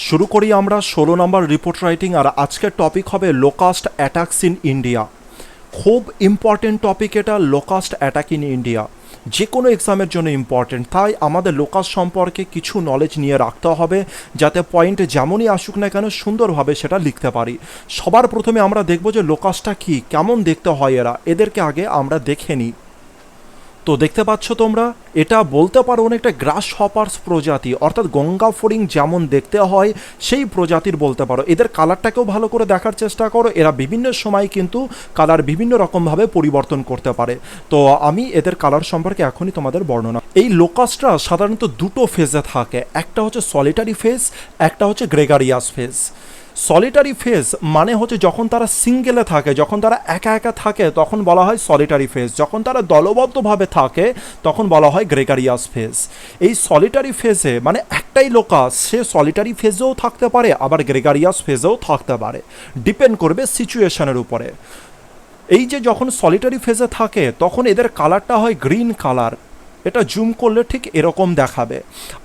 শুরু করি আমরা 16 নম্বর রিপোর্ট রাইটিং। আর আজকের টপিক হবে লোকাস্ট অ্যাটাকস ইন ইন্ডিয়া। খুব ইম্পর্টেন্ট টপিক এটা, লোকাস্ট অ্যাটাক ইন ইন্ডিয়া। যে কোনো এক্সামের জন্য ইম্পর্টেন্ট, তাই আমাদের লোকাস্ট সম্পর্কে কিছু নলেজ নিয়ে রাখতে হবে যাতে পয়েন্ট যেমনই আসুক না কেন সুন্দরভাবে সেটা লিখতে পারি। সবার প্রথমে আমরা দেখব যে লোকাস্টটা কী, কেমন দেখতে হয় এদেরকে আগে আমরা দেখে নিই। তো দেখতে পাচ্ছ তোমরা, এটা বলতে পারো অনেকটা গ্রাস হপার্স প্রজাতি, অর্থাৎ গঙ্গা ফড়িং যেমন দেখতে হয় সেই প্রজাতির বলতে পারো। এদের কালারটাকেও ভালো করে দেখার চেষ্টা করো, এরা বিভিন্ন সময় কিন্তু কালার বিভিন্ন রকমভাবে পরিবর্তন করতে পারে। তো আমি এদের কালার সম্পর্কে এখনই তোমাদের বর্ণনা। এই লোকাস্টরা সাধারণত দুটো ফেজে থাকে, একটা হচ্ছে সলিটারি ফেজ, একটা হচ্ছে গ্রেগারিয়াস ফেজ। সলিটারি ফেজ মানে হচ্ছে যখন তারা সিঙ্গেলে থাকে, যখন তারা একা একা থাকে তখন বলা হয় সলিটারি ফেজ। যখন তারা দলবদ্ধভাবে থাকে তখন বলা হয় গ্রেগারিয়াস ফেজ। এই সলিটারি ফেজে মানে একটাই লোকাস, সে সলিটারি ফেজেও থাকতে পারে আবার গ্রেগারিয়াস ফেজেও থাকতে পারে, ডিপেন্ড করবে সিচুয়েশনের উপরে। এই যে যখন সলিটারি ফেজে থাকে তখন এদের কালারটা হয় গ্রিন কালার, এটা জুম করলে ঠিক এরকম দেখাবে।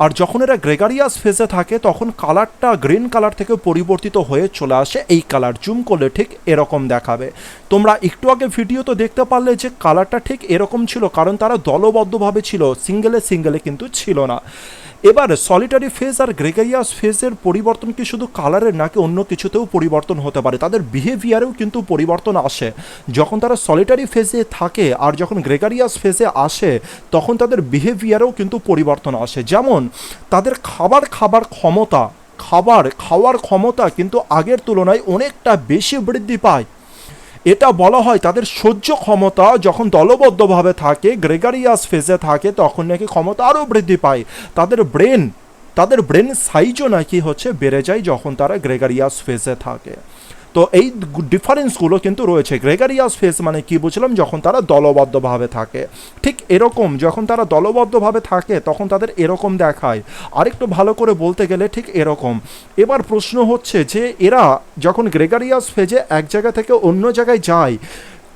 আর যখন এরা গ্রেগারিয়াস ফেজে থাকে তখন কালারটা গ্রিন কালার থেকে পরিবর্তিত হয়ে চলে আসে এই কালার, জুম করলে ঠিক এরকম দেখাবে। তোমরা একটু আগে ভিডিও তো দেখতে পারলে যে কালারটা ঠিক এরকম ছিল, কারণ তারা দলবদ্ধভাবে ছিল, সিঙ্গেলে সিঙ্গেলে কিন্তু ছিল না। এবার সলিটারি ফেজ আর গ্রেগারিয়াস ফেজের পরিবর্তন কি শুধু কালারের, নাকি অন্য কিছুতেও পরিবর্তন হতে পারে? তাদের বিহেভিয়ারেও কিন্তু পরিবর্তন আসে। যখন তারা সলিটারি ফেজে থাকে আর যখন গ্রেগারিয়াস ফেজে আসে তখন তাদের বিহেভিয়ারেও কিন্তু পরিবর্তন আসে। যেমন তাদের খাবার খাওয়ার ক্ষমতা কিন্তু আগের তুলনায় অনেকটা বেশি বৃদ্ধি পায়। এটা বলা হয় তাদের সহ্য ক্ষমতা যখন দলবদ্ধভাবে থাকে, গ্রেগারিয়াস ফেজে থাকে, তখন নাকি ক্ষমতা আরও বৃদ্ধি পায়। তাদের ব্রেন সাইজও নাকি হচ্ছে বেড়ে যায় যখন তারা গ্রেগারিয়াস ফেজে থাকে। তো এই ডিফারেন্সগুলো কিন্তু রয়েছে। গ্রেগারিয়াস ফেজ মানে কি বুঝলাম, যখন তারা দলবদ্ধভাবে থাকে। ঠিক এরকম যখন তারা দলবদ্ধভাবে থাকে তখন তাদের এরকম দেখায়। আরেকটু ভালো করে বলতে গেলে ঠিক এরকম। এবার প্রশ্ন হচ্ছে যে এরা যখন গ্রেগারিয়াস ফেজে এক জায়গা থেকে অন্য জায়গায় যায়,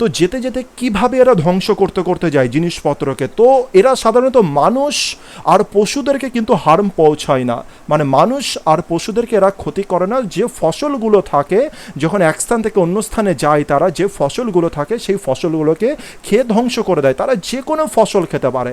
তো যেতে যেতে কিভাবে এরা ধ্বংস করতে করতে যায় জিনিসপত্রকে। তো এরা সাধারণত মানুষ আর পশুদেরকে কিন্তু হার্ম পৌঁছায় না, মানে মানুষ আর পশুদেরকে এরা ক্ষতি করে না। যে ফসলগুলো থাকে যখন এক স্থান থেকে অন্য স্থানে যায়, তারা যে ফসলগুলো থাকে সেই ফসলগুলোকে খেয়ে ধ্বংস করে দেয়। তারা যে কোনো ফসল খেতে পারে,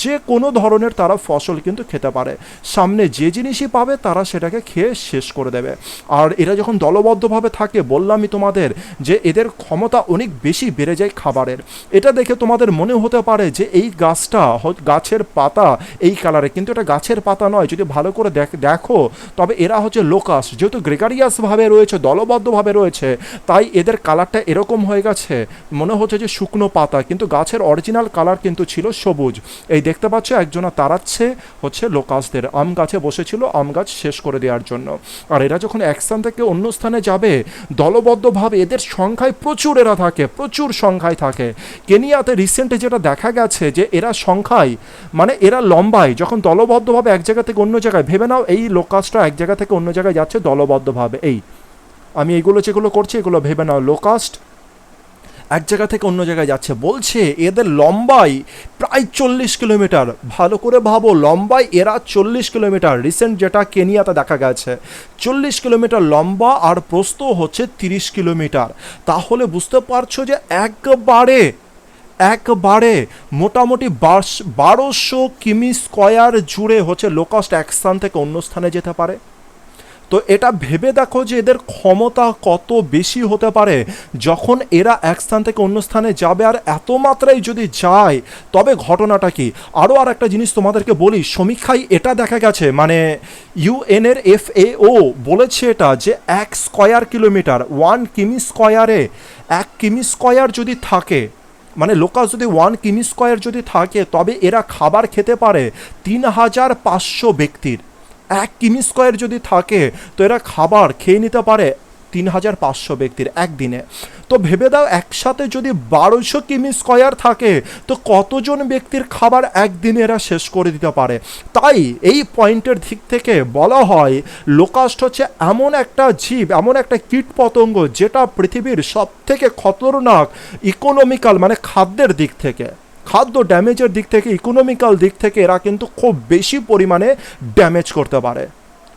যে কোনো ধরনের তারা ফসল কিন্তু খেতে পারে। সামনে যে জিনিসই পাবে তারা সেটাকে খেয়ে শেষ করে দেবে। আর এরা যখন দলবদ্ধভাবে থাকে, বললামই তোমাদের যে এদের ক্ষমতা অনেক বেশি বেড়ে যায় খাবারের। এটা দেখে তোমাদের মনে হতে পারে যে এই গাছের পাতা এই কালারে, কিন্তু এটা গাছের পাতা নয়। যদি ভালো করে দেখো তবে এরা হচ্ছে লোকাস্ট। যেহেতু গ্রেগারিয়াস ভাবে রয়েছে, দলবদ্ধভাবে রয়েছে, তাই এদের কালারটা এরকম হয়ে গেছে, মনে হচ্ছে যে শুকনো পাতা, কিন্তু গাছের অরিজিনাল কালার কিন্তু ছিল সবুজ। এই দেখতে পাচ্ছ একজনা তাড়াচ্ছে হচ্ছে লোকাসদের, আম গাছে বসেছিল আম গাছ শেষ করে দেওয়ার জন্য। আর এরা যখন এক স্থান থেকে অন্য স্থানে যাবে দলবদ্ধভাবে, এদের সংখ্যায় প্রচুর প্রচুর সংখ্যায় থাকে। কেনিয়াতে রিসেন্টে যেটা দেখা গেছে যে এরা সংখ্যায় মানে এরা লম্বায় যখন দলবদ্ধভাবে এক জায়গা থেকে অন্য জায়গায়, ভেবে নাও এই লোকাসটা এক জায়গা থেকে অন্য জায়গায় যাচ্ছে দলবদ্ধভাবে। এই আমি এইগুলো যেগুলো করছি এগুলো ভেবে নাও, লোকাস্ট এক জায়গা থেকে অন্য জায়গায় যাচ্ছে। বলছে এদের লম্বাই প্রায় 40 কিলোমিটার। ভালো করে ভাবো, লম্বাই এরা 40 কিলোমিটার। রিসেন্ট যেটা কেনিয়াতে দেখা গেছে 40 কিলোমিটার লম্বা আর প্রস্থ হচ্ছে 30 কিলোমিটার। তাহলে বুঝতে পারছো যে একবারে মোটামুটি 1200 কিমি স্কয়ার জুড়ে হচ্ছে লোকাস্ট এক স্থান থেকে অন্য স্থানে যেতে পারে। তো এটা ভেবে দেখো যে এদের ক্ষমতা কত বেশি হতে পারে যখন এরা এক স্থান থেকে অন্য স্থানে যাবে। আর এত মাত্রায় যদি যায় তবে ঘটনাটা কি। আরও আর একটা জিনিস তোমাদেরকে বলি, সমীক্ষায় এটা দেখা গেছে, মানে ইউএনের FAO বলেছে এটা, যে 1 স্কয়ার কিলোমিটার 1 কিমি স্কয়ারে 1 কিমি স্কয়ার যদি থাকে, মানে লোকাস যদি 1 কিমি স্কয়ার যদি থাকে, তবে এরা খাবার খেতে পারে 3500 ব্যক্তির। 1 কিমি স্কয়ার যদি থাকে তো এরা খাবার খেয়ে নিতে পারে 3500 ব্যক্তির একদিনে। তো ভেবে দাও একসাথে যদি 1200 কিমি স্কয়ার থাকে তো কতজন ব্যক্তির খাবার একদিনে এরা শেষ করে দিতে পারে। তাই এই পয়েন্টের দিক থেকে বলা হয় লোকাস্ট হচ্ছে এমন একটা জীব, এমন একটা কীট পতঙ্গ যেটা পৃথিবীর সব থেকে খতরনাক ইকোনমিক্যাল, মানে খাদ্যের দিক থেকে, খাদ্য ড্যামেজের দিক থেকে, ইকোনমিক্যাল দিক থেকে এরা কিন্তু খুব বেশি পরিমাণে ড্যামেজ করতে পারে।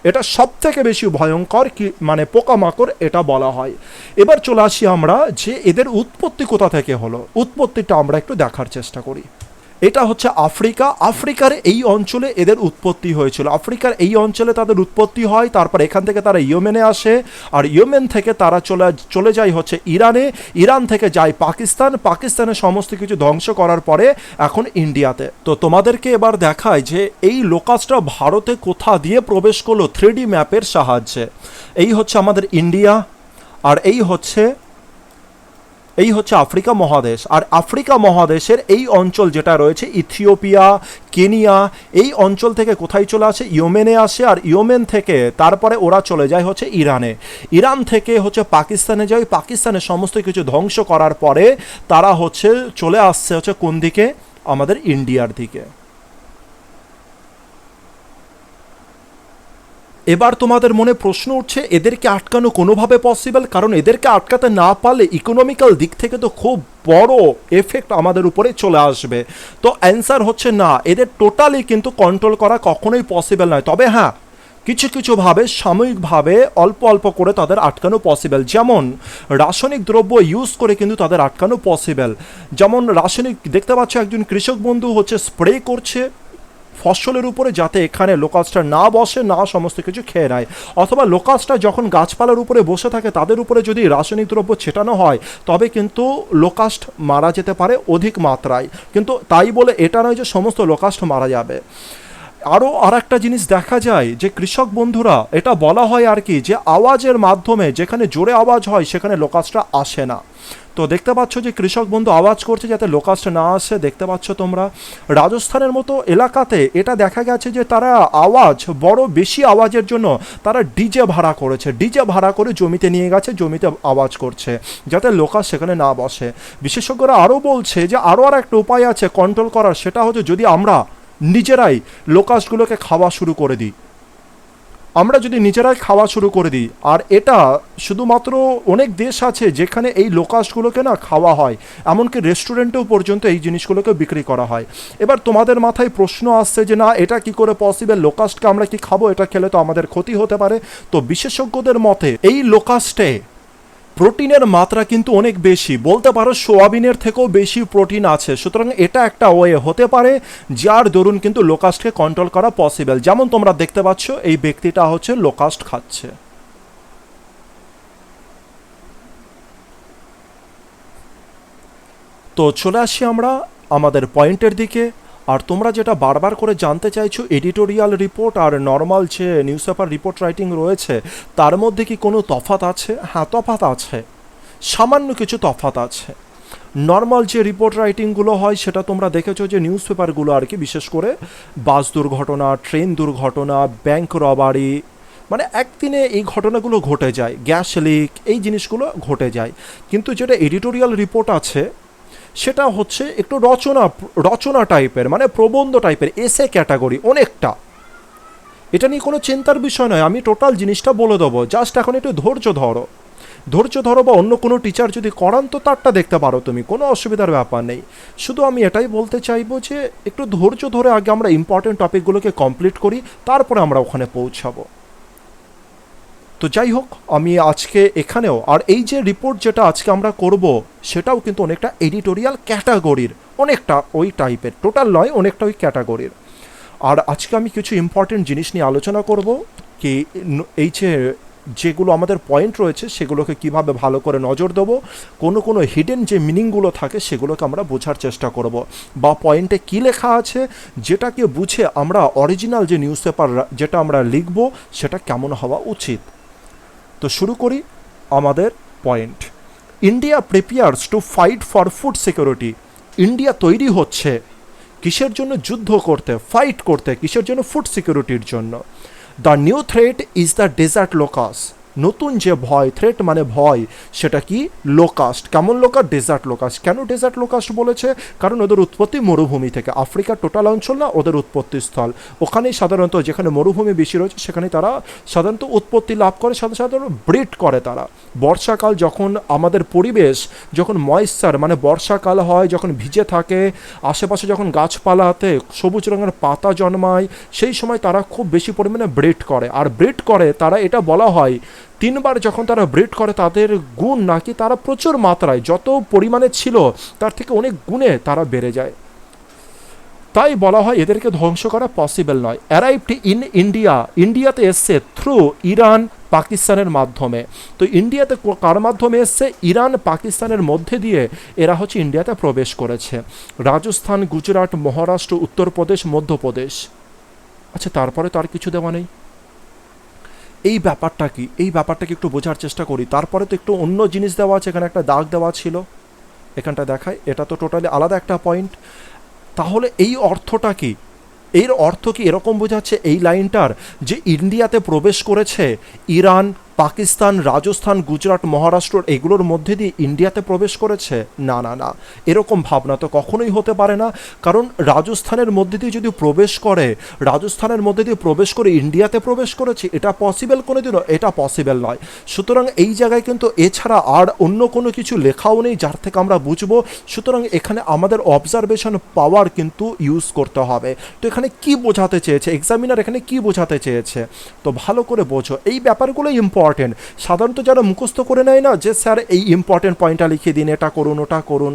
এটা সব থেকে বেশি ভয়ঙ্কর কি মানে পোকামাকড় এটা বলা হয়। এবার চলে আসি আমরা যে এদের উৎপত্তি কোথা থেকে হলো, উৎপত্তিটা আমরা একটু দেখার চেষ্টা করি। এটা হচ্ছে আফ্রিকা, আফ্রিকার এই অঞ্চলে এদের উৎপত্তি হয়েছিল, আফ্রিকার এই অঞ্চলে তাদের উৎপত্তি হয়, তারপর এখান থেকে তারা ইয়েমেনে আসে, আর ইয়েমেন থেকে তারা চলে যায় হচ্ছে ইরানে, ইরান থেকে যায় পাকিস্তান, পাকিস্তানের সমস্ত কিছু ধ্বংস করার পরে এখন ইন্ডিয়াতে। তো তোমাদেরকে এবার দেখায় যে এই লোকাসটা ভারতে কোথা দিয়ে প্রবেশ করলো 3D ম্যাপের সাহায্যে। এই হচ্ছে আমাদের ইন্ডিয়া, আর এই হচ্ছে আফ্রিকা মহাদেশ। আর আফ্রিকা মহাদেশের এই অঞ্চল যেটা রয়েছে ইথিওপিয়া, কেনিয়া, এই অঞ্চল থেকে কোথায় চলে আসে, ইয়েমেনে আসে, আর ইয়েমেন থেকে তারপরে ওরা চলে যায় হচ্ছে ইরানে, ইরান থেকে হচ্ছে পাকিস্তানে যায়, পাকিস্তানের সমস্ত কিছু ধ্বংস করার পরে তারা হচ্ছে চলে আসছে হচ্ছে কোন দিকে, আমাদের ইন্ডিয়ার দিকে। এবার তোমাদের মনে প্রশ্ন উঠছে এদেরকে আটকানো কোনোভাবে পসিবল, কারণ এদেরকে আটকাতে না পারলে ইকোনমিক্যাল দিক থেকে তো খুব বড় এফেক্ট আমাদের উপরে চলে আসবে। তো অ্যান্সার হচ্ছে না, এদের টোটালি কিন্তু কন্ট্রোল করা কখনোই পসিবল নয়। তবে হ্যাঁ, কিছু কিছুভাবে সাময়িকভাবে অল্প অল্প করে তাদের আটকানো পসিবল, যেমন রাসায়নিক দ্রব্য ইউজ করে কিন্তু তাদের আটকানো পসিবল। যেমন রাসায়নিক দেখতে পাচ্ছ একজন কৃষক বন্ধু হচ্ছে স্প্রে করছে ফসলের উপরে, যাতে এখানে লোকাসটা না বসে, না সমস্ত কিছু খেয়ে নেয়। অথবা লোকাসটা যখন গাছপালার উপরে বসে থাকে তাদের উপরে যদি রাসায়নিক দ্রব্য ছেটানো হয় তবে কিন্তু লোকাস্ট মারা যেতে পারে অধিক মাত্রায়। কিন্তু তাই বলে এটা নয় যে সমস্ত লোকাস্ট মারা যাবে। আরও আর একটা জিনিস দেখা যায় যে কৃষক বন্ধুরা এটা বলা হয় আর কি, যে আওয়াজের মাধ্যমে, যেখানে জোরে আওয়াজ হয় সেখানে লোকাসটা আসে না। তো দেখতে পাচ্ছ যে কৃষক বন্ধু আওয়াজ করছে যাতে লোকাসটা না আসে, দেখতে পাচ্ছ তোমরা। রাজস্থানের মতো এলাকাতে এটা দেখা গেছে যে তারা আওয়াজ, বড় বেশি আওয়াজের জন্য তারা ডিজে ভাড়া করেছে, ডিজে ভাড়া করে জমিতে নিয়ে গেছে, জমিতে আওয়াজ করছে যাতে লোকাস সেখানে না বসে। বিশেষজ্ঞরা আরও বলছে যে আরও আর একটা উপায় আছে কন্ট্রোল করার, সেটা হচ্ছে যদি আমরা নিজেরাই লোকাসগুলোকে খাওয়া শুরু করে দিই, আমরা যদি নিজেরাই খাওয়া শুরু করে দিই। আর এটা শুধুমাত্র অনেক দেশ আছে যেখানে এই লোকাসগুলোকে না খাওয়া হয়, এমনকি রেস্টুরেন্টেও পর্যন্ত এই জিনিসগুলোকে বিক্রি করা হয়। এবার তোমাদের মাথায় প্রশ্ন আসছে যে না, এটা কি করে পসিবল, লোকাসকে আমরা কি খাবো, এটা খেলে তো আমাদের ক্ষতি হতে পারে। তো বিশেষজ্ঞদের মতে এই লোকাস্টে প্রোটিনের মাত্রা কিন্তু অনেক বেশি, বলতে পারো সোয়াবিনের থেকেও বেশি প্রোটিন আছে। সুতরাং এটা একটা ওয়ে হতে পারে যার দরুন কিন্তু লোকাস্টকে কন্ট্রোল করা পসিবল। যেমন তোমরা দেখতে পাচ্ছ এই ব্যক্তিটা হচ্ছে লোকাস্ট খাচ্ছে। তো চলে আসি আমরা আমাদের পয়েন্টের দিকে। আর তোমরা যেটা বারবার করে জানতে চাইছো, এডিটোরিয়াল রিপোর্ট আর নর্মাল যে নিউজ পেপার রিপোর্ট রাইটিং রয়েছে তার মধ্যে কি কোনো তফাৎ আছে? হ্যাঁ, তফাৎ আছে, সামান্য কিছু তফাৎ আছে। নর্মাল যে রিপোর্ট রাইটিংগুলো হয় সেটা তোমরা দেখেছো যে নিউজ পেপারগুলো আর কি, বিশেষ করে বাস দুর্ঘটনা, ট্রেন দুর্ঘটনা, ব্যাংক রবারি, মানে একদিনে এই ঘটনাগুলো ঘটে যায়, গ্যাস লিক, এই জিনিসগুলো ঘটে যায়। কিন্তু যেটা এডিটোরিয়াল রিপোর্ট আছে সেটা হচ্ছে একটু রচনা টাইপের, মানে প্রবন্ধ টাইপের, এসে ক্যাটাগরি অনেকটা। এটা নিয়ে কোনো চিন্তার বিষয় নয়, আমি টোটাল জিনিসটা বলে দেবো, জাস্ট এখন একটু ধৈর্য ধরো, বা অন্য কোনো টিচার যদি করান তো তারটা দেখতে পারো তুমি, কোনো অসুবিধার ব্যাপার নেই। শুধু আমি এটাই বলতে চাইবো যে একটু ধৈর্য ধরে আগে আমরা ইম্পর্টেন্ট টপিকগুলোকে কমপ্লিট করি, তারপরে আমরা ওখানে পৌঁছাবো। তো যাই হোক, আমি আজকে এখানেও, আর এই যে রিপোর্ট যেটা আজকে আমরা করব সেটাও কিন্তু অনেকটা এডিটোরিয়াল ক্যাটাগরির, অনেকটা ওই টাইপের, টোটাল নয়, অনেকটা ওই ক্যাটাগরির। আর আজকে আমি কিছু ইম্পর্টেন্ট জিনিস নিয়ে আলোচনা করব, কি এই যেগুলো আমাদের পয়েন্ট রয়েছে সেগুলোকে কিভাবে ভালো করে নজর দেবো, কোনো হিডেন যে মিনিংগুলো থাকে সেগুলোকে আমরা বোঝার চেষ্টা করব, বা পয়েন্টে কী লেখা আছে যেটাকে বুঝে আমরা অরিজিনাল যে নিউজ পেপার যেটা আমরা লিখব সেটা কেমন হওয়া উচিত। তো শুরু করি আমাদের point. India prepares to fight for food security. India তৈরি হচ্ছে কিসের জন্য? যুদ্ধ করতে, ফাইট করতে, কিসের জন্য? ফুড সিকিউরিটির জন্য। The new threat is the desert locust. নতুন যে ভয়, থ্রেট মানে ভয়, সেটা কি? লোকাস্ট। কেমন লোকাস্ট? Desert locust. কেন ডেজার্ট লোকাস্ট বলেছে? কারণ ওদের উৎপত্তি মরুভূমি থেকে, আফ্রিকার টোটাল অঞ্চল না ওদের উৎপত্তি স্থল, ওখানেই সাধারণত যেখানে মরুভূমি বেশি রয়েছে সেখানে তারা সাধারণত উৎপত্তি লাভ করে, সাধারণত ব্রিড করে তারা। বর্ষাকাল যখন আমাদের পরিবেশ যখন ময়েশ্চার মানে বর্ষাকাল হয়, যখন ভিজে থাকে, আশেপাশে যখন গাছপালাতে সবুজ রঙের পাতা জন্মায়, সেই সময় তারা খুব বেশি পরিমাণে ব্রিড করে। আর ব্রিড করে তারা, এটা বলা হয় 3বার যখন তারা ব্রিড করে তাদের গুণ নাকি তারা প্রচুর মাত্রায় যত পরিমাণে ছিল তার থেকে অনেক গুণে তারা বেড়ে যায়। তাই বলা হয় এদেরকে ধ্বংস করা পসিবল নয়। অ্যারাইভড ইন ইন্ডিয়া, ইন্ডিয়াতে এসছে থ্রু ইরান পাকিস্তানের মাধ্যমে। তো ইন্ডিয়াতে কার মাধ্যমে এসছে? ইরান পাকিস্তানের মধ্যে দিয়ে এরা হচ্ছে ইন্ডিয়াতে প্রবেশ করেছে। রাজস্থান, গুজরাট, মহারাষ্ট্র, উত্তরপ্রদেশ, মধ্যপ্রদেশ। আচ্ছা, তারপরে তো আর কিছু দেওয়া নেই। এই ব্যাপারটা কি? এই ব্যাপারটাকে একটু বোঝার চেষ্টা করি। তারপরে তো একটু অন্য জিনিস দেওয়া আছে, এখানে একটা দাগ দেওয়া ছিল, এখানটা দেখায়, এটা তো টোটালি আলাদা একটা পয়েন্ট। তাহলে এই অর্থটা কি? এর অর্থ কি এরকম বোঝাচ্ছে এই লাইনটার যে ইন্ডিয়াতে প্রবেশ করেছে ইরান, পাকিস্তান, রাজস্থান, গুজরাট, মহারাষ্ট্র, এগুলোর মধ্যে দিয়ে ইন্ডিয়াতে প্রবেশ করেছে? না না না, এরকম ভাবনা তো কখনোই হতে পারে না। কারণ রাজস্থানের মধ্যে দিয়ে যদি প্রবেশ করে, রাজস্থানের মধ্যে দিয়ে প্রবেশ করে ইন্ডিয়াতে প্রবেশ করেছে, এটা পসিবল কোনোদিনও? এটা পসিবল নয়। সুতরাং এই জায়গায় কিন্তু এছাড়া আর অন্য কোনো কিছু লেখাও নেই যার থেকে আমরা বুঝবো। সুতরাং এখানে আমাদের অবজারভেশন পাওয়ার কিন্তু ইউজ করতে হবে। তো এখানে কি বোঝাতে চেয়েছে এক্সামিনার, এখানে কি বোঝাতে চেয়েছে? তো ভালো করে বোঝো, এই ব্যাপারগুলো ইম্পর্টেন্ট। সাধারণত যারা মুখস্থ করে নেয় না যে স্যার এই ইম্পর্টেন্ট পয়েন্টটা লিখে দিন, এটা করুন, ওটা করুন,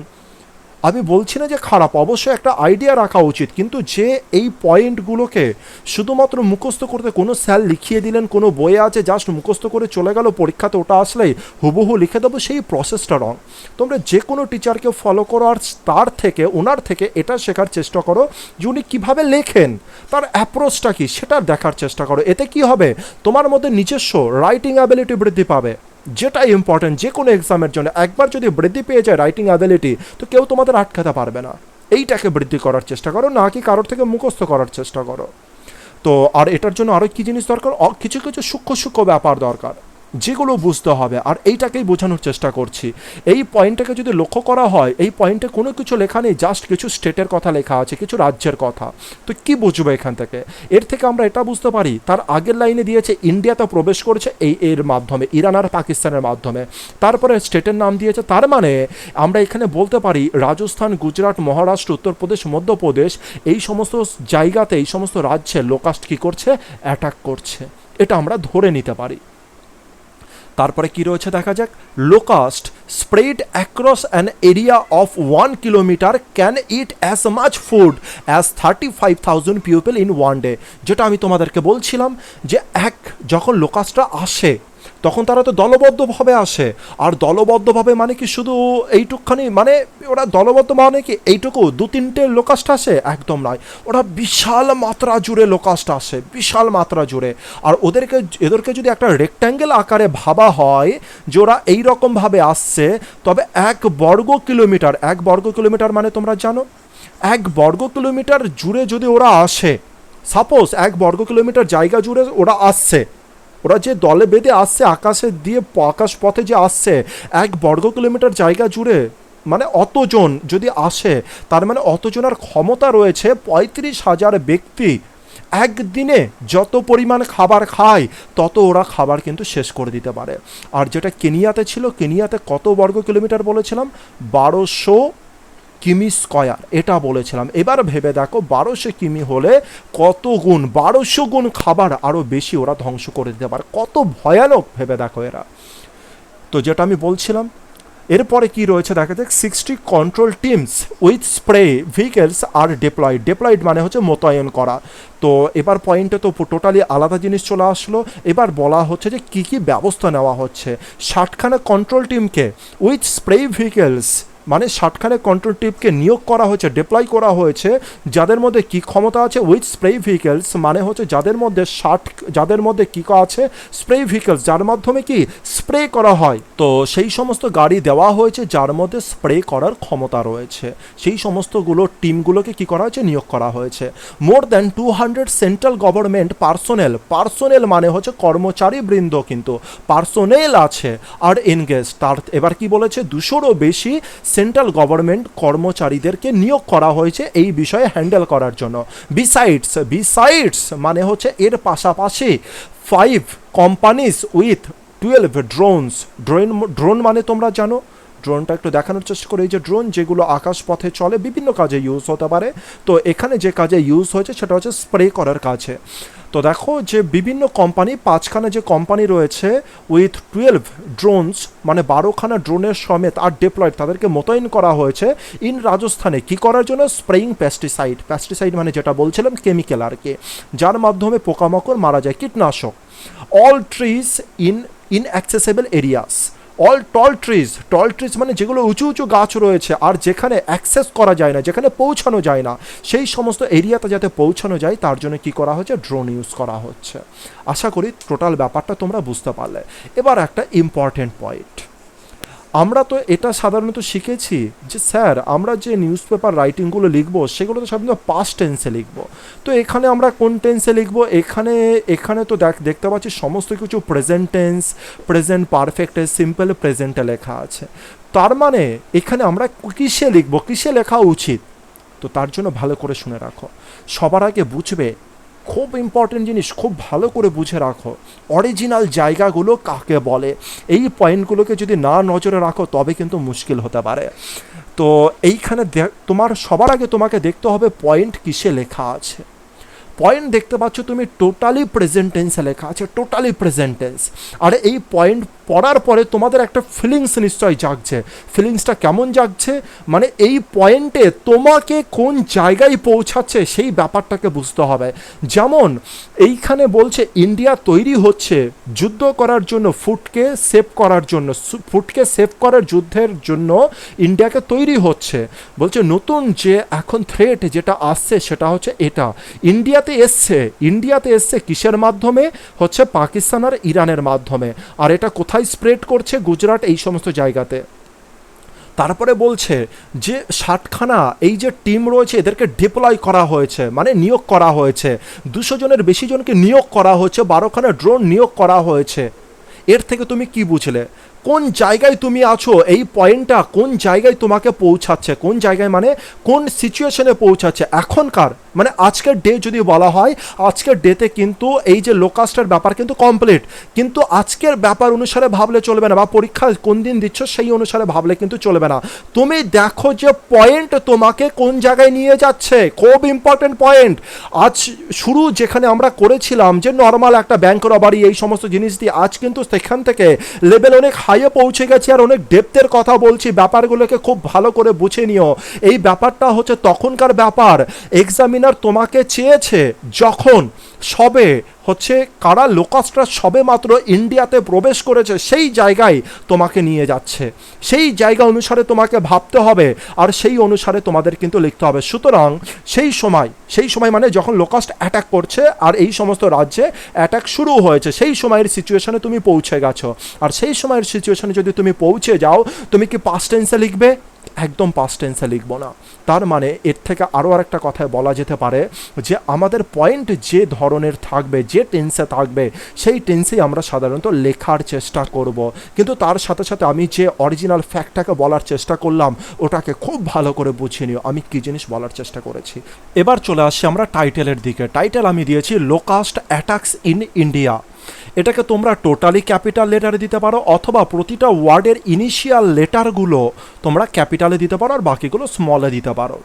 আমি বলছি না যে খারাপ, অবশ্যই একটা আইডিয়া রাখা উচিত, কিন্তু যে এই পয়েন্টগুলোকে শুধুমাত্র মুখস্থ করতে, কোনো স্যার লিখিয়ে দিলেন, কোনো বইয়ে আছে জাস্ট মুখস্থ করে চলে গেল, পরীক্ষাতে ওটা আসলেই হুবহু লিখে দেবো, সেই প্রসেসটা রং। তোমরা যে কোনো টিচারকে ফলো করো আর তার থেকে, ওনার থেকে এটা শেখার চেষ্টা করো যে উনি কীভাবে লেখেন, তার অ্যাপ্রোচটা কী সেটা দেখার চেষ্টা করো। এতে কি হবে? তোমার মধ্যে নিজস্ব রাইটিং অ্যাবিলিটি বৃদ্ধি পাবে, যেটা ইম্পর্টেন্ট যে কোনো এক্সামের জন্য। একবার যদি বৃদ্ধি পেয়ে যায় রাইটিং অ্যাবিলিটি, তো কেউ তোমাদের আটকাতে পারবে না। এইটাকে বৃদ্ধি করার চেষ্টা করো, না কি কারোর থেকে মুখস্থ করার চেষ্টা করো। তো আর এটার জন্য আরও কী জিনিস দরকার? কিছু কিছু সূক্ষ্ম সূক্ষ্ম ব্যাপার দরকার, যেগুলো বুঝতে হবে। আর এইটাকেই বোঝানোর চেষ্টা করছি। এই পয়েন্টটাকে যদি লক্ষ্য করা হয়, এই পয়েন্টে কোনো কিছু লেখা নেই, জাস্ট কিছু স্টেটের কথা লেখা আছে, কিছু রাজ্যের কথা। তো কি বুঝবো এখান থেকে? এর থেকে আমরা এটা বুঝতে পারি, তার আগের লাইনে দিয়েছে ইন্ডিয়াতে প্রবেশ করেছে এর মাধ্যমে, ইরান আর পাকিস্তানের মাধ্যমে, তারপরে স্টেটের নাম দিয়েছে। তার মানে আমরা এখানে বলতে পারি রাজস্থান, গুজরাট, মহারাষ্ট্র, উত্তরপ্রদেশ, মধ্যপ্রদেশ, এই সমস্ত জায়গাতে, এই সমস্ত রাজ্যে লোকাস্ট কী করছে? অ্যাটাক করছে। এটা আমরা ধরে নিতে পারি। তারপরে কি রয়েছে দেখা যাক। Locust spread across an area of 1 kilometre can it as much food as 35,000 people in 1 day. যেটা আমি তোমাদেরকে বলছিলাম যে যখন লোকাস্টরা আসে তখন তারা তো দলবদ্ধভাবে আসে। আর দলবদ্ধভাবে মানে কি শুধু এইটুকখানি, মানে ওরা দলবদ্ধ মানে কি এইটুকু 2-3টে লোকাস্ট আসে? একদম নয়, ওরা বিশাল মাত্রা জুড়ে লোকাস্ট আসে, বিশাল মাত্রা জুড়ে। আর এদেরকে যদি একটা রেক্ট্যাঙ্গেল আকারে ভাবা হয় যে ওরা এইরকমভাবে আসছে, তবে 1 বর্গ কিলোমিটার মানে তোমরা জানো, 1 বর্গ কিলোমিটার জুড়ে যদি ওরা আসে, সাপোজ 1 বর্গ কিলোমিটার জায়গা জুড়ে ওরা আসছে, ওরা যে দলে বেঁধে আসছে আকাশে দিয়ে, আকাশ পথে যে আসছে 1 বর্গ কিলোমিটার জায়গা জুড়ে, মানে অতজন যদি আসে, তার মানে অতজনের ক্ষমতা রয়েছে 35,000 ব্যক্তি একদিনে যত পরিমাণ খাবার খায় তত ওরা খাবার কিন্তু শেষ করে দিতে পারে। আর যেটা কেনিয়াতে ছিল, কেনিয়াতে কত বর্গ কিলোমিটার বলেছিলাম? 1200 কিমি স্কয়ার, এটা বলেছিলাম। এবার ভেবে দেখো 1200 কিমি হলে কত গুণ, 1200 গুণ খাবার আরও বেশি ওরা ধ্বংস করে দিতে পারে। কত ভয়ানক ভেবে দেখো এরা। তো যেটা আমি বলছিলাম, এরপরে কি রয়েছে দেখা যাক। 60 control teams with spray vehicles are deployed মানে হচ্ছে মোতায়েন করা। তো এবার পয়েন্টে তো টোটালি আলাদা জিনিস চলে আসলো। এবার বলা হচ্ছে যে কী কী ব্যবস্থা নেওয়া হচ্ছে। 60খানা কন্ট্রোল টিমকে উইথ স্প্রে ভেহিকেলস মানে 60খানে কন্ট্রোল টিমকে নিয়োগ করা হয়েছে, ডিপ্লয় করা হয়েছে, যাদের মধ্যে কি ক্ষমতা আছে উইথ স্প্রে ভেহিকেলস, মানে হচ্ছে যাদের মধ্যে কি আছে স্প্রে ভেহিকেলস, যার মাধ্যমে কি স্প্রে করা হয়। তো সেই সমস্ত গাড়ি দেওয়া হয়েছে যার মধ্যে স্প্রে করার ক্ষমতা রয়েছে, সেই সমস্তগুলো টিমগুলোকে কি করা হয়েছে, নিয়োগ করা হয়েছে। মোর দ্যান 200 সেন্ট্রাল গভর্নমেন্ট পার্সোনেল মানে হচ্ছে কর্মচারী বৃন্দ, কিন্তু পার্সোনেল আছে আর এনগেজ। তার এবার কি বলেছে, 200রও বেশি সেন্ট্রাল গভর্নমেন্ট কর্মচারীদেরকে নিয়োগ করা হয়েছে এই বিষয়ে হ্যান্ডেল করার জন্য। বিসাইডস মানে হচ্ছে এর পাশাপাশি 5 কোম্পানিজ উইথ 12 ড্রোন মানে তোমরা জানো, ড্রোনটা একটু দেখানোর চেষ্টা করে, এই যে ড্রোন যেগুলো আকাশ পথে চলে, বিভিন্ন কাজে ইউজ হতে পারে। তো এখানে যে কাজে ইউজ হয়েছে সেটা হচ্ছে স্প্রে করার কাজে। তো দেখো যে বিভিন্ন কোম্পানি, 5খানা যে কোম্পানি রয়েছে উইথ 12 ড্রোনস মানে 12খানা ড্রোনের সমেত আর ডিপ্লয়েড, তাদেরকে মোতায়েন করা হয়েছে ইন রাজস্থানে কি করার জন্য, স্প্রেইং পেস্টিসাইড মানে যেটা বলছিলাম কেমিক্যাল আর কি, যার মাধ্যমে পোকামাকড় মারা যায়, কীটনাশক। All trees in inaccessible areas, all tall trees মানে যেগুলো উঁচু উঁচু গাছ রয়েছে আর যেখানে অ্যাক্সেস করা যায় না, যেখানে পৌঁছানো যায় না, সেই সমস্ত এরিয়াতে যাতে পৌঁছানো যায় তার জন্য কি করা হচ্ছে, ড্রোন ইউজ করা হচ্ছে। আশা করি টোটাল ব্যাপারটা তোমরা বুঝতে পারলে। এবার একটা ইম্পর্টেন্ট পয়েন্ট, আমরা তো এটা সাধারণত শিখেছি যে স্যার আমরা যে নিউজ পেপার রাইটিংগুলো লিখবো সেগুলো তো সাধারণত পাস্ট টেন্সে লিখবো, তো এখানে আমরা কোন টেন্সে লিখবো, এখানে তো দেখতে পাচ্ছি সমস্ত কিছু প্রেজেন্ট টেন্স, প্রেজেন্ট পারফেক্টে, সিম্পল প্রেজেন্টে লেখা আছে। তার মানে এখানে আমরা কিসে লিখবো, কিসে লেখা উচিত, তো তার জন্য ভালো করে শুনে রাখো। সবার আগে বুঝবে, খুব ইম্পর্টেন্ট জিনিস, খুব ভালো করে বুঝে রাখো অরিজিনাল জায়গাগুলো কাকে বলে। এই পয়েন্টগুলোকে যদি না নজরে রাখো তবে কিন্তু মুশকিল হতে পারে। তো এইখানে তোমার সবার আগে তোমাকে দেখতে হবে পয়েন্ট কিসে লেখা আছে। পয়েন্ট দেখতে পাচ্ছ তুমি টোটালি প্রেজেন্ট টেন্সে লেখা আছে, টোটালি প্রেজেন্ট টেন্স। আর এই পয়েন্ট পড়ার পরে তোমাদের একটা ফিলিংস নিশ্চয়ই জাগছে। ফিলিংসটা কেমন জাগছে, মানে এই পয়েন্টে তোমাকে কোন জায়গায় পৌঁছাচ্ছে সেই ব্যাপারটাকে বুঝতে হবে। যেমন এইখানে বলছে ইন্ডিয়া তৈরি হচ্ছে যুদ্ধ করার জন্য, ফুডকে সেভ করার যুদ্ধের জন্য ইন্ডিয়াকে তৈরি হচ্ছে। বলছে নতুন যে এখন থ্রেট যেটা আসছে সেটা হচ্ছে এটা, ইন্ডিয়াতে এসছে কিসের মাধ্যমে, হচ্ছে পাকিস্তান আর ইরানের মাধ্যমে। আর এটা কোথায় স্প্রেড করছে, গুজরাট, এই সমস্ত জায়গাতে। তারপরে বলছে যে 60খানা এই যে টিম রয়েছে এদেরকে ডিপ্লয় করা হয়েছে, মানে নিয়োগ করা হয়েছে, 200 জনের বেশি জনকে নিয়োগ করা হয়েছে, 12খানা ড্রোন নিয়োগ করা হয়েছে। এর থেকে তুমি কি বুঝলে, কোন জায়গায় তুমি আছো, এই পয়েন্টটা কোন জায়গায় তোমাকে পৌঁছাচ্ছে, কোন জায়গায় মানে কোন সিচুয়েশনে পৌঁছাচ্ছে এখনকার, মানে আজকের ডে যদি বলা হয়, আজকের ডেতে কিন্তু এই যে লোকাস্টের ব্যাপার কিন্তু কমপ্লিট, কিন্তু আজকের ব্যাপার অনুসারে ভাবলে চলবে না, বা পরীক্ষা কোন দিন দিচ্ছ সেই অনুসারে ভাবলে কিন্তু চলবে না। তুমি দেখো যে পয়েন্ট তোমাকে কোন জায়গায় নিয়ে যাচ্ছে, খুব ইম্পর্টেন্ট পয়েন্ট। আজ শুরু যেখানে আমরা করেছিলাম যে নর্মাল একটা ব্যাংক রবারি এই সমস্ত জিনিস দিয়ে, আজ কিন্তু সেখান থেকে লেভেল অনেক হাইয়ে পৌঁছে গেছি আর অনেক ডেপথের কথা বলছি। ব্যাপারগুলোকে খুব ভালো করে বুঝে নিও। এই ব্যাপারটা হচ্ছে তখনকার ব্যাপার, এক্সামিনার তোমাকে চেয়েছে যখন সবে হচ্ছে কারা লোকাস্টরা সবে মাত্র ইন্ডিয়াতে প্রবেশ করেছে, সেই জায়গায় তোমাকে নিয়ে যাচ্ছে, সেই জায়গা অনুসারে তোমাকে ভাবতে হবে আর সেই অনুসারে তোমাদের কিন্তু লিখতে হবে। সুতরাং সেই সময় মানে যখন লোকাস্ট অ্যাটাক করছে আর এই সমস্ত রাজ্যে অ্যাটাক শুরু হয়েছে, সেই সময়ের সিচুয়েশনে তুমি পৌঁছে গেছো। আর সেই সময়ের সিচুয়েশনে যদি তুমি পৌঁছে যাও, তুমি কি পাস্ট টেন্সে লিখবে? একদম পাস্ট টেন্সে লিখবো না। তার মানে এর থেকে আরও আরেকটা কথায় বলা যেতে পারে যে আমাদের পয়েন্ট যে ধরনের থাকবে, যে টেন্সে থাকবে, সেই টেন্সেই আমরা সাধারণত লেখার চেষ্টা করব। কিন্তু তার সাথে সাথে আমি যে অরিজিনাল ফ্যাক্টটাকে বলার চেষ্টা করলাম ওটাকে খুব ভালো করে বুঝিয়ে নিও আমি কী জিনিস বলার চেষ্টা করেছি। এবার চলে আসছি আমরা টাইটেলের দিকে। টাইটেল আমি দিয়েছি লোকাস্ট অ্যাটাকস ইন ইন্ডিয়া। এটাকে তোমরা টোটালি ক্যাপিটাল লেটারে দিতে পারো, অথবা প্রতিটা ওয়ার্ডের ইনিশিয়াল লেটারগুলো তোমরা ক্যাপিটালে দিতে পারো আর বাকিগুলো স্মলে দিতে পারো।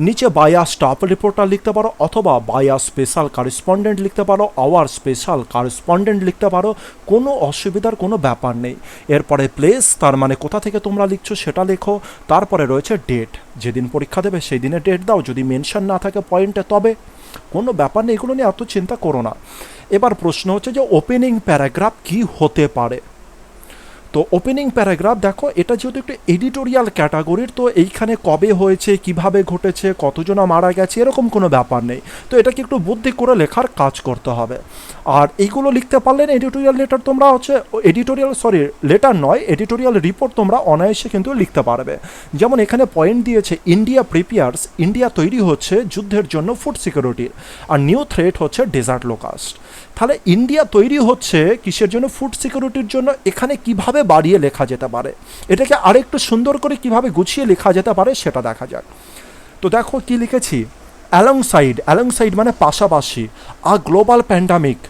নিচে বাই স্টাফ রিপোর্টার লিখতে পারো, অথবা বাই স্পেশাল কারেসপন্ডেন্ট লিখতে পারো, আওয়ার স্পেশাল কারেসপন্ডেন্ট লিখতে পারো, কোনো অসুবিধার কোনো ব্যাপার নেই। এরপরে প্লেস, তার মানে কোথা থেকে তোমরা লিখছো সেটা লেখো। তারপরে রয়েছে ডেট, যেদিন পরীক্ষা দেবে সেই দিনে ডেট দাও, যদি মেনশন না থাকে পয়েন্টে তবে কোনো ব্যাপার নেই, এগুলো নিয়ে এত চিন্তা করো না। এবার প্রশ্ন হচ্ছে যে ওপেনিং প্যারাগ্রাফ কি হতে পারে। তো ওপেনিং প্যারাগ্রাফ দেখো, এটা যেহেতু একটু এডিটোরিয়াল ক্যাটাগরির, তো এইখানে কবে হয়েছে, কিভাবে ঘটেছে, কতজনা মারা গেছে, এরকম কোনো ব্যাপার নেই। তো এটাকে একটু বুদ্ধি করে লেখার কাজ করতে হবে। আর এইগুলো লিখতে পারলে না এডিটোরিয়াল লেটার তোমরা হচ্ছে লেটার নয়, এডিটোরিয়াল রিপোর্ট তোমরা অনায়াসে কিন্তু লিখতে পারবে। যেমন এখানে পয়েন্ট দিয়েছে, ইন্ডিয়া প্রিপেয়ার্স, ইন্ডিয়া তৈরি হচ্ছে যুদ্ধের জন্য ফুড সিকিউরিটির, আর নিউ থ্রেট হচ্ছে ডেজার্ট লোকাস্ট। তাহলে ইন্ডিয়া তৈরি হচ্ছে কিসের জন্য? ফুড সিকিউরিটির জন্য। এখানে কিভাবে বাড়িয়ে লেখা যেতে পারে, এটাকে আরেকটু সুন্দর করে কিভাবে গুছিয়ে লেখা যেতে পারে সেটা দেখা যাক। তো দেখো কি লিখেছি, অ্যালংসাইড মানে পাশাপাশি, আর গ্লোবাল প্যান্ডামিক,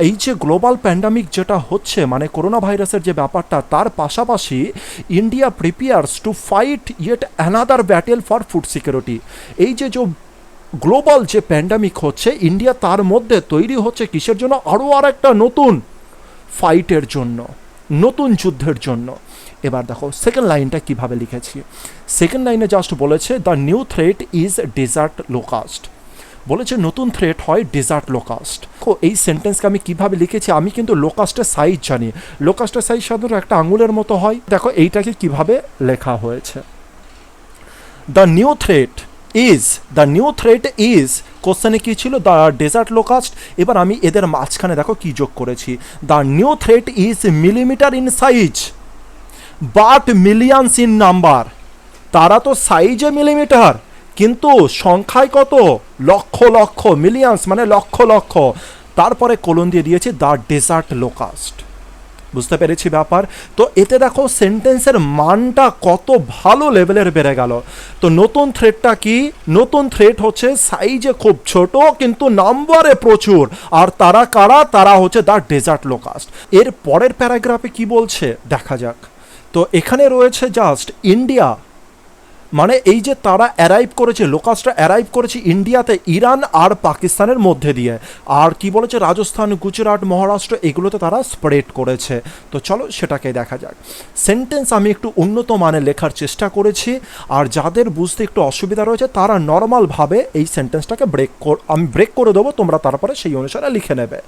এই যে গ্লোবাল প্যান্ডামিক যেটা হচ্ছে মানে করোনা ভাইরাসের যে ব্যাপারটা, তার পাশাপাশি India prepares to fight yet another battle for food security. এই যে গ্লোবাল যে প্যান্ডামিক হচ্ছে, ইন্ডিয়া তার মধ্যে তৈরি হচ্ছে কিসের জন্য? আরও আর একটা নতুন ফাইটের জন্য, নতুন যুদ্ধের জন্য। এবার দেখো সেকেন্ড লাইনটা কিভাবে লিখেছি। সেকেন্ড লাইনে জাস্ট বলেছে the new threat is desert locust, বলেছে নতুন থ্রেট হয় ডেজার্ট লোকাস্ট। এই সেন্টেন্সকে আমি কিভাবে লিখেছি, আমি কিন্তু লোকাস্টের সাইজ জানি। লোকাস্টের সাইজ সাধারণত একটা আঙুলের মতো হয়। দেখো এইটাকে কিভাবে লেখা হয়েছে, দ্য নিউ থ্রেট ইজ কোশ্চেনে কী ছিল? The desert locust. এবার আমি এদের মাঝখানে দেখো কি যোগ করেছি, the new threat is millimetre in size but millions in number. তারা তো সাইজে মিলিমিটার, কিন্তু সংখ্যায় কত? লক্ষ লক্ষ, মিলিয়নস মানে লক্ষ লক্ষ। তারপরে কোলন দিয়ে দিয়েছে দ্য ডেজার্ট লোকাস্ট। বুঝতে পেরেছি ব্যাপার? তো এতে দেখো সেন্টেন্সের মানটা কত ভালো লেভেলের বেড়ে গেল। তো নতুন থ্রেটটা কি? নতুন থ্রেট হচ্ছে সাইজে খুব ছোট কিন্তু নাম্বারে প্রচুর, আর তারা কারা? তারা হচ্ছে দ্য ডেজার্ট লোকাস্ট। এর পরের প্যারাগ্রাফে কি বলছে দেখা যাক। তো এখানে রয়েছে জাস্ট ইন্ডিয়া, মানে এই যে তারা অ্যারাইভ করেছে, লোকাস্টরা অ্যারাইভ করেছে ইন্ডিয়াতে ইরান আর পাকিস্তানের মধ্যে দিয়ে। আর কি বলেছে? রাজস্থান, গুজরাট, মহারাষ্ট্র এগুলোতে তারা স্প্রেড করেছে। তো চলো সেটাকে দেখা যাক। সেন্টেন্স আমি একটু উন্নত মানে লেখার চেষ্টা করেছি, আর যাদের বুঝতে একটু অসুবিধা রয়েছে তারা নর্মালভাবে এই সেন্টেন্সটাকে আমি ব্রেক করে দেবো, তোমরা তারপরে সেই অনুসারে লিখে নেবে।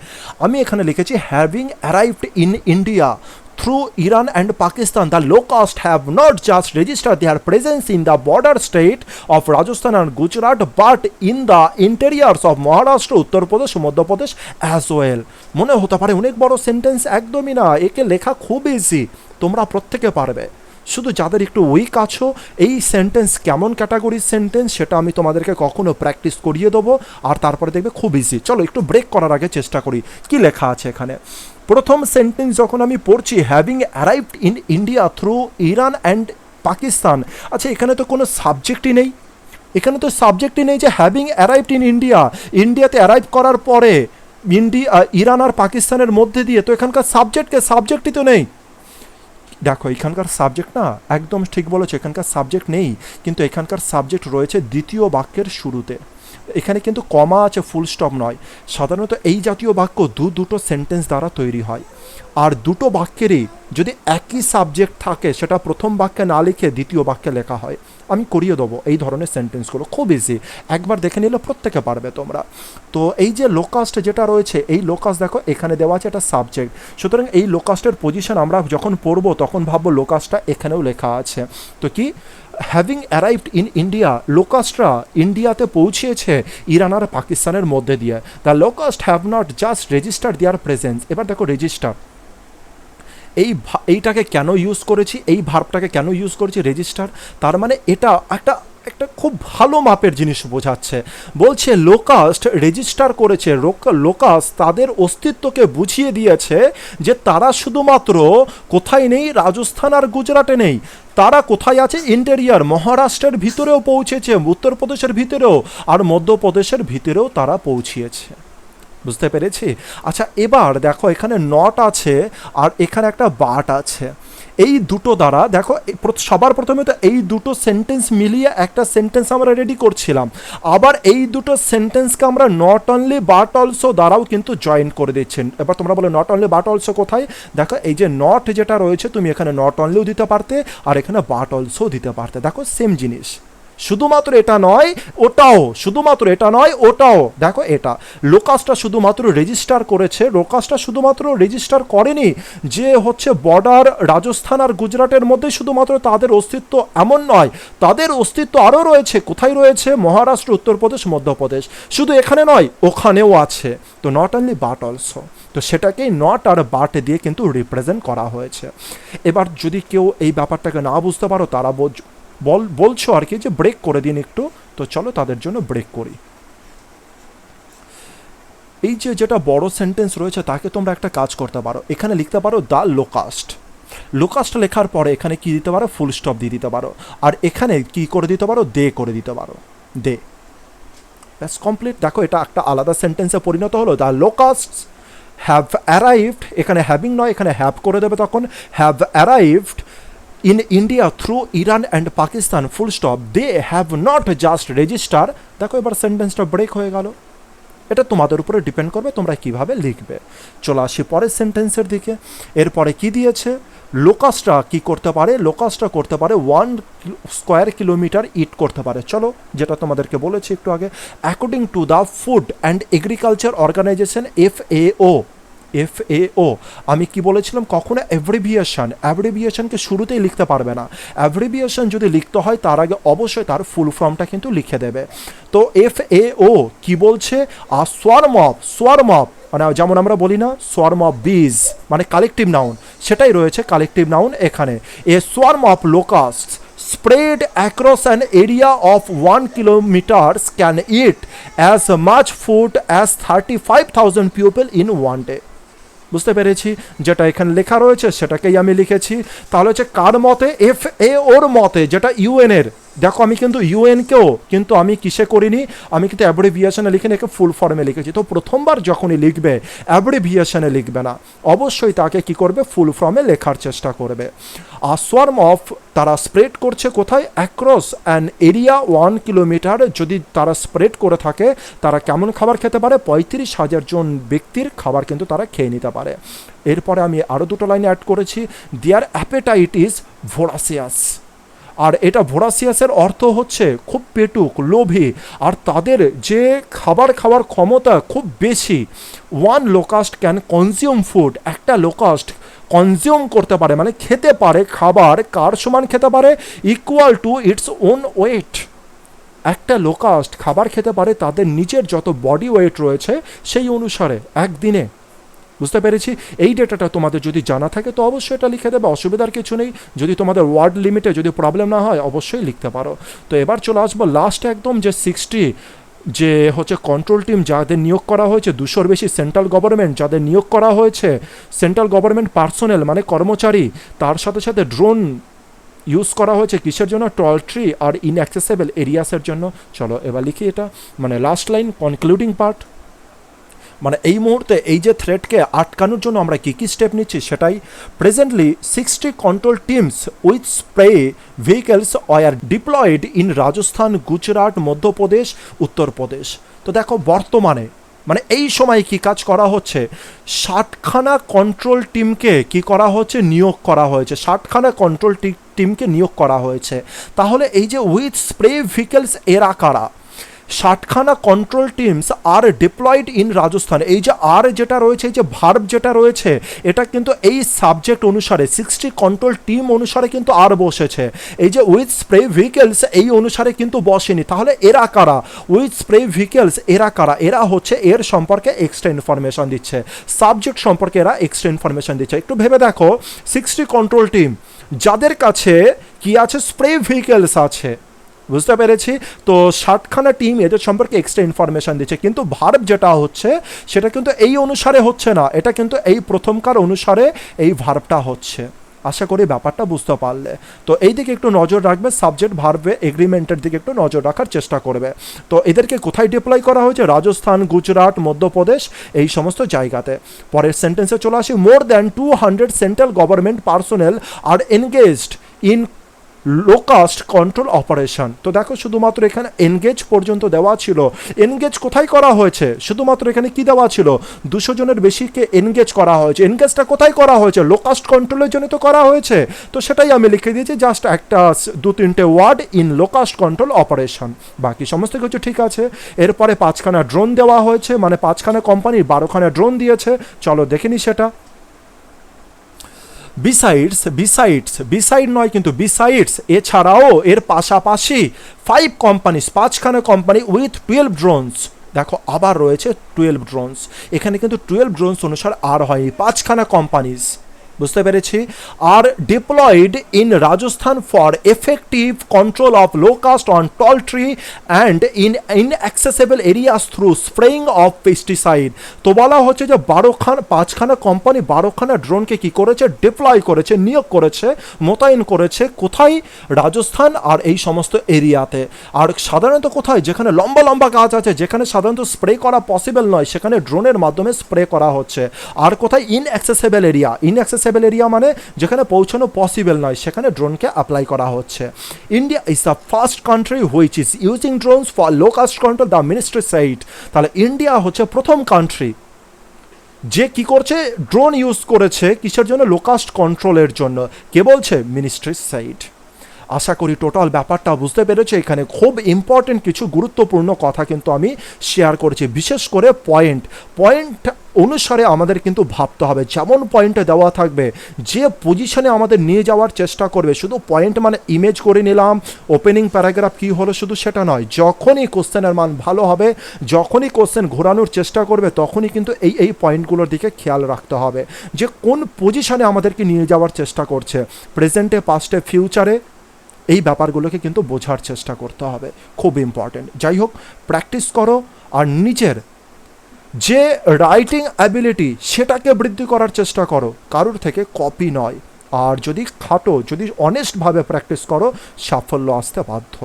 আমি এখানে লিখেছি having arrived in India through Iran and Pakistan, the low-caste have not just registered their presence in the border state of Rajasthan and Gujarat, but in the interiors of Maharashtra, Uttar Pradesh, Madhya Pradesh as well. মনে হতে পারে অনেক বড় sentence, একদমই না, একে লেখা খুব ইজি, তোমরা প্রত্যেকে পারবে। শুধু যাদের একটু উইক আছো, এই সেন্টেন্স কেমন ক্যাটাগরির সেন্টেন্স সেটা আমি তোমাদেরকে কখনো প্র্যাকটিস করিয়ে দেবো, আর তারপরে দেখবে খুব ইজি। চলো একটু ব্রেক করার আগে চেষ্টা করি কি লেখা আছে এখানে। প্রথম সেন্টেন্স যখন আমি পড়ছি, having arrived in India through Iran and Pakistan. আচ্ছা এখানে তো কোনো সাবজেক্টই নেই, যে হ্যাভিং অ্যারাইভড ইন ইন্ডিয়া, ইন্ডিয়াতে অ্যারাইভ করার পরে ইরান আর পাকিস্তানের মধ্যে দিয়ে, তো এখানকার সাবজেক্টই তো নেই। দেখো এখানকার সাবজেক্ট না, একদম ঠিক বলেছো, এখানকার সাবজেক্ট নেই, কিন্তু এখানকার সাবজেক্ট রয়েছে দ্বিতীয় বাক্যের শুরুতে। এখানে কিন্তু কমা আছে, ফুল স্টপ নয়। সাধারণত এই জাতীয় বাক্য দুটো সেন্টেন্স দ্বারা তৈরি হয়, আর দুটো বাক্যেরই যদি একই সাবজেক্ট থাকে সেটা প্রথম বাক্যে না লিখে দ্বিতীয় বাক্যে লেখা হয়। আমি করিয়ে দেবো এই ধরনের সেন্টেন্সগুলো, খুব ইজি, একবার দেখে নিলে প্রত্যেকে পারবে তোমরা। তো এই যে লোকাস্ট যেটা রয়েছে, এই লোকাস্ট দেখো এখানে দেওয়া আছে একটা সাবজেক্ট, সুতরাং এই লোকাস্টের পজিশন আমরা যখন পড়বো তখন ভাববো লোকাস্টটা এখানেও লেখা আছে। তো কি হ্যাভিং অ্যারাইভড ইন ইন্ডিয়া, লোকাস্টরা ইন্ডিয়াতে পৌঁছেছে ইরান আর পাকিস্তানের মধ্যে দিয়ে। The locust have not just registered their presence. এবার দেখো রেজিস্টার, এইটাকে কেন ইউজ করেছি, এই ভার্বটাকে কেন ইউজ করেছি রেজিস্টার, তার মানে এটা একটা খুব ভালো মাপের জিনিস বোঝাচ্ছে। বলছে লোকাস্ট রেজিস্টার করেছে, লোকাস্ট তাদের অস্তিত্বকে বুঝিয়ে দিয়েছে যে তারা শুধুমাত্র কোথায় নেই, রাজস্থান আর গুজরাটে নেই, তারা কোথায় আছে? ইন্টেরিয়ার, মহারাষ্ট্রের ভিতরেও পৌঁছেছে, উত্তরপ্রদেশের ভিতরেও, আর মধ্যপ্রদেশের ভিতরেও তারা পৌঁছিয়েছে। বুঝতে পেরেছি? আচ্ছা এবার দেখো এখানে নট আছে আর এখানে একটা বাট আছে। এই দুটো দ্বারা দেখো সবার প্রথমে তো এই দুটো সেন্টেন্স মিলিয়ে একটা সেন্টেন্স আমরা রেডি করছিলাম, আবার এই দুটো সেন্টেন্সকে আমরা নট অনলি বাট অলসো দ্বারাও কিন্তু জয়েন করে দিচ্ছেন। এবার তোমরা বলো নট অনলি বাট অলসো কোথায়? দেখো এই যে নট যেটা রয়েছে, তুমি এখানে নট অনলিও দিতে পারতে আর এখানে বাট অলসো দিতে পারতে। দেখো সেম জিনিস, শুধুমাত্র এটা নয় ওটাও, শুধুমাত্র এটা নয় ওটাও। দেখো এটা লোকাসটা শুধুমাত্র রেজিস্টার করেছে, লোকাসটা শুধুমাত্র রেজিস্টার করেনি যে হচ্ছে বর্ডার রাজস্থান আর গুজরাটের মধ্যে শুধুমাত্র তাদের অস্তিত্ব, এমন নয়, তাদের অস্তিত্ব আরও রয়েছে। কোথায় রয়েছে? মহারাষ্ট্র, উত্তরপ্রদেশ, মধ্যপ্রদেশ। শুধু এখানে নয়, ওখানেও আছে। তো নট অনলি বাট অলসো, তো সেটাকেই নট আর বাট দিয়ে কিন্তু রিপ্রেজেন্ট করা হয়েছে। এবার যদি কেউ এই ব্যাপারটাকে না বুঝতে পারো, তারা বলছো আর কি যে ব্রেক করে দিন একটু, তো চলো তাদের জন্য ব্রেক করি। এই যে যেটা বড় সেন্টেন্স রয়েছে তাকে তোমরা একটা কাজ করতে পারো, এখানে লিখতে পারো দ্য লোকাস্ট। লোকাস্ট লেখার পরে এখানে কি দিতে পারো? ফুল স্টপ দিয়ে দিতে পারো। আর এখানে কি করে দিতে পারো? দে করে দিতে পারো, দে। ব্যাস কমপ্লিট। দেখো এটা একটা আলাদা সেন্টেন্সে পরিণত হলো। দ্য লোকাস্টস হ্যাভ অ্যারাইভড, এখানে হ্যাভিং নয়, এখানে হ্যাভ করে দেবে তখন, have arrived in India through Iran and Pakistan, full stop, they have not just register। দেখো এবার সেন্টেন্সটা ব্রেক হয়ে গেল। এটা তোমাদের উপরে ডিপেন্ড করবে তোমরা কিভাবে লিখবে। চলে আসি পরের সেন্টেন্সের দিকে। এরপরে কি দিয়েছে? লোকাসটা কি করতে পারে? লোকাসটা করতে পারে 1 স্কোয়ার কিলোমিটার ইট করতে পারে। চলো যেটা তোমাদেরকে বলেছি একটু আগে, according to the food and agriculture organisation FAO। FAO আমি কি বলেছিলাম? কখনো অ্যাব্রিভিয়েশনকে শুরুতেই লিখতে পারবে না। অ্যাব্রিভিয়েশন যদি লিখতে হয় তার আগে অবশ্যই তার ফুল ফর্মটা কিন্তু লিখে দেবে। তো FAO কি বলছে? সোয়ার্ম অফ মানে যেমন আমরা বলি না সোয়ার্ম অফ বিজ, মানে কালেকটিভ নাউন, সেটাই রয়েছে কালেকটিভ নাউন এখানে। A swarm of locust spread across an area of 1 kilometers can eat as much food as 35,000 people in one day। বুঝতে পেরেছি? যেটা এখানে লেখা রয়েছে সেটাকেই আমি লিখেছি। তাহলে হচ্ছে কার মতে? FAOর মতে, যেটা ইউএনের। দেখো আমি কিন্তু ইউএনকেও কিন্তু আমি কিসে করিনি, আমি কিন্তু অ্যাব্রিভিয়েশনে লিখে একে ফুল ফর্মে লিখেছি। তো প্রথমবার যখনই লিখবে অ্যাব্রিভিয়েশনে লিখবে না, অবশ্যই তাকে কি করবে? ফুল ফর্মে লেখার চেষ্টা করবে। আর সোয়ার্ম অফ তারা স্প্রেড করছে কোথায়? Across an area 1 kilometre. যদি তারা স্প্রেড করে থাকে, তারা কেমন খাবার খেতে পারে? 35,000 জন ব্যক্তির খাবার কিন্তু তারা খেয়ে নিতে পারে। এরপরে আমি আরও দুটো লাইনে অ্যাড করেছি, দেয়ার অ্যাপেটাইট ইজ ভোরাসিয়াস। আর এটা ভোরাসিয়াসের অর্থ হচ্ছে খুব পেটুক, লোভী, আর তাদের যে খাবার খাওয়ার ক্ষমতা খুব বেশি। One locust can consume food, একটা লোকাস্ট কনজিউম করতে পারে মানে খেতে পারে খাবার, কার সমান খেতে পারে? Equal to its own weight. একটা লোকাস্ট খাবার খেতে পারে তাদের নিজের যত বডি ওয়েট রয়েছে সেই অনুসারে একদিনে। বুঝতে পেরেছি? এই ডেটাটা তোমাদের যদি জানা থাকে তো অবশ্যই এটা লিখে দেবে, অসুবিধার কিছু নেই। যদি তোমাদের ওয়ার্ড লিমিটে যদি প্রবলেম না হয় অবশ্যই লিখতে পারো। তো এবার চলে আসবো লাস্টে একদম, যে 60 যে হচ্ছে কন্ট্রোল টিম যাদের নিয়োগ করা হয়েছে, 200-র বেশি সেন্ট্রাল গভর্নমেন্ট যাদের নিয়োগ করা হয়েছে, সেন্ট্রাল গভর্নমেন্ট পার্সোনেল মানে কর্মচারী, তার সাথে সাথে ড্রোন ইউজ করা হয়েছে কিসের জন্য? টল ট্রি আর ইনঅ্যাক্সেসেবল এরিয়াসের জন্য। চলো এবার লিখি এটা, মানে লাস্ট লাইন কনক্লুডিং পার্ট। মানে এই মুহূর্তে এই যে থ্রেটকে আটকানোর জন্য আমরা কী কী স্টেপ নিচ্ছি সেটাই। Presently 60 control teams with spray vehicles war diploid in Rajasthan, Gujarat, Madhya Pradesh, Uttar Pradesh. তো দেখো বর্তমানে মানে এই সময় কি কাজ করা হচ্ছে? 60খানা কন্ট্রোল টিমকে কি করা হচ্ছে? নিয়োগ করা হয়েছে। 60খানা কন্ট্রোল টিমকে নিয়োগ করা হয়েছে। তাহলে এই যে উইথ স্প্রে ভেহিকেলস এরা কারা? 60খানা control teams are deployed in Rajasthan. এই যে আর যেটা রয়েছে, এই যে ভার্ব যেটা রয়েছে, এটা কিন্তু এই সাবজেক্ট অনুসারে 60 কন্ট্রোল টিম অনুসারে কিন্তু আর বসেছে। এই যে উইথ স্প্রে ভেহিকেলস এই অনুসারে কিন্তু বসেনি। তাহলে এরা কারা? উইথ স্প্রে ভেহিকেলস এরা কারা? এরা হচ্ছে এর সম্পর্কে এক্সট্রা ইনফরমেশন দিচ্ছে, সাবজেক্ট সম্পর্কে এরা এক্সট্রা ইনফরমেশন দিচ্ছে। একটু ভেবে দেখো, 60 কন্ট্রোল টিম যাদের কাছে কি আছে? স্প্রে ভেহিকেলস আছে। বুঝতে পেরেছি? তো 60খানা টিম এদের সম্পর্কে এক্সট্রা ইনফরমেশান দিচ্ছে, কিন্তু ভার্ব যেটা হচ্ছে সেটা কিন্তু এই অনুসারে হচ্ছে না, এটা কিন্তু এই প্রথমকার অনুসারে এই ভার্বটা হচ্ছে। আশা করি ব্যাপারটা বুঝতে পারলে। তো এই দিকে একটু নজর রাখবে, সাবজেক্ট ভার্বে এগ্রিমেন্টের দিকে একটু নজর রাখার চেষ্টা করবে। তো এদেরকে কোথায় ডিপ্লয় করা হয়েছে? রাজস্থান, গুজরাট, মধ্যপ্রদেশ, এই সমস্ত জায়গাতে। পরের সেন্টেন্সে চলে আসি, more than 200 central government personnel are engaged in locust control operation. তো দেখো শুধুমাত্র এখানে এনগেজ পর্যন্ত দেওয়া ছিল। এনগেজ কোথায় করা হয়েছে? শুধুমাত্র এখানে কি দেওয়া ছিল? 200 জনের বেশিকে এনগেজ করা হয়েছে। এনগেজটা কোথায় করা হয়েছে? লো কাস্ট কন্ট্রোলের জন্য তো করা হয়েছে। তো সেটাই আমি লিখে দিয়েছি, জাস্ট একটা 2-3টে word, in locust control operation. বাকি সমস্ত কিছু ঠিক আছে। এরপরে 5খানা ড্রোন দেওয়া হয়েছে, মানে 5খানা কোম্পানির 12খানা ড্রোন দিয়েছে। চলো দেখে নি সেটা। বিসাইড নয় কিন্তু বিসাইডস, এছাড়াও এর পাশাপাশি 5খানা কোম্পানি উইথ 12 ড্রোনস। দেখো আবার রয়েছে 12 ড্রোনস, এখানে কিন্তু 12 ড্রোনস অনুসারে আর হয়নি, 5খানা কোম্পানিজ, বুঝতে পেরেছি। Are deployed in Rajasthan for effective control of locust on tall tree and inaccessible areas through spraying of pesticide. তো বলা হচ্ছে যে 5খানা কোম্পানি 12খানা ড্রোনকে কি করেছে? ডিপ্লয় করেছে, নিয়োগ করেছে, মোতায়েন করেছে। কোথায়? রাজস্থান আর এই সমস্ত এরিয়াতে। আর সাধারণত কোথায়? যেখানে লম্বা লম্বা গাছ আছে, যেখানে সাধারণত স্প্রে করা পসিবল নয়, সেখানে ড্রোনের মাধ্যমে স্প্রে করা হচ্ছে। আর কোথায়? ইনঅ্যাক্সেসেবল এরিয়া। ইনঅ্যাক্সেসেবল এরিয়া মানে যেখানে পৌঁছানো পসিবল নয়, সেখানে ড্রোনকে অ্যাপ্লাই করা হচ্ছে। India is the first country which is using drones for locust control, the ministry site. তাহলে ইন্ডিয়া হচ্ছে প্রথম কান্ট্রি যে কি করছে? ড্রোন ইউজ করেছে কিসের জন্য? লো কাস্ট কন্ট্রোলের জন্য। কে বলছে? Ministry site. আশা করি টোটাল ব্যাপারটা বুঝতে পেরেছে। এখানে খুব ইম্পর্টেন্ট কিছু গুরুত্বপূর্ণ কথা কিন্তু আমি শেয়ার করেছি, বিশেষ করে পয়েন্ট অনুসারে আমাদের কিন্তু ভাবতে হবে। যেমন পয়েন্টে দেওয়া থাকবে, যে পজিশনে আমাদের নিয়ে যাওয়ার চেষ্টা করবে, শুধু পয়েন্ট মানে ইমেজ করে নিলাম, ওপেনিং প্যারাগ্রাফ কী হলো শুধু সেটা নয়। যখনই কোশ্চেনের মান ভালো হবে, যখনই কোশ্চেন ঘোরানোর চেষ্টা করবে, তখনই কিন্তু এই পয়েন্টগুলোর দিকে খেয়াল রাখতে হবে যে কোন পজিশনে আমাদেরকে নিয়ে যাওয়ার চেষ্টা করছে, প্রেজেন্টে, পাস্টে, ফিউচারে। এই ব্যাপারগুলোকে কিন্তু বোঝার চেষ্টা করতে হবে, খুব ইম্পর্টেন্ট। যাই হোক, প্র্যাকটিস করো আর নিজের যে রাইটিং অ্যাবিলিটি সেটাকে বৃদ্ধি করার চেষ্টা করো, কারোর থেকে কপি নয়। আর যদি খাটো, যদি অনেস্টভাবে প্র্যাকটিস করো, সাফল্য আসতে বাধ্য।